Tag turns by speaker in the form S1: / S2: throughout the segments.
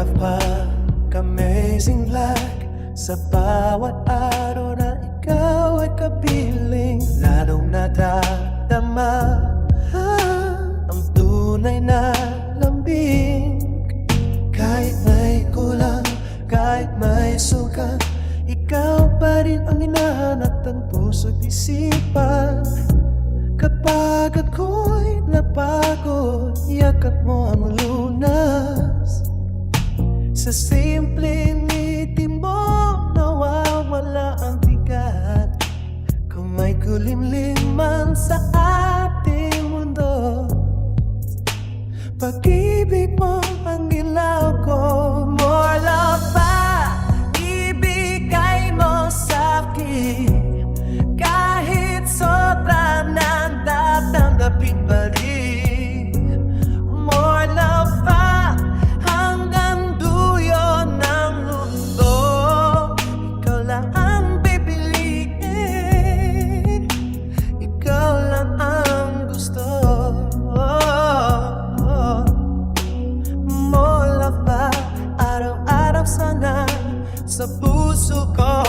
S1: Napaka-amazing like sa bawat araw na ikaw ay kapiling. Lalong nadadama ang tunay na lambing. Kahit may kulang, kahit may sugat, ikaw pa rin ang hinahanap ng puso't isipan. Kapag ako'y napagod, yakap mo ang lunas. Sa simpleng ngiti mo, nawawala ang bigat. Kung may kulimlim man sa ating mundo, pag-ibig mo ang ilaw ko. More love pa, ibigay mo sa'kin. Kahit sobra nang tatanggapin pa rin. More love pa, hanggang dulo ng mundo. Ikaw lang ang pipiliin, ikaw lang ang gusto. More love pa, araw-araw sana sa puso ko.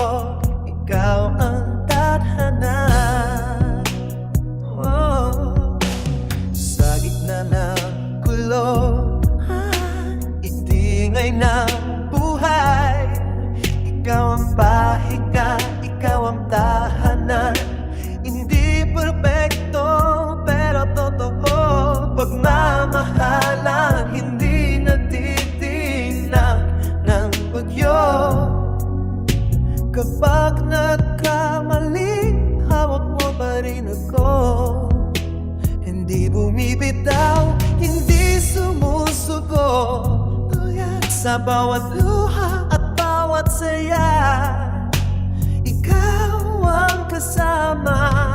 S1: Ikaw ang tadhana. Sa gitna ng gulo, itingay ng buhay, ikaw ang pahinga, ikaw ang tahanan. Hindi perfecto, pero totoo. Pagmamahalan, hindi natitinag ng bagyo. Kapag nagkamali, hawak mo pa rin ako. Hindi bumibitaw, hindi sumusuko. Sa bawat luha at bawat saya, ikaw ang kasama.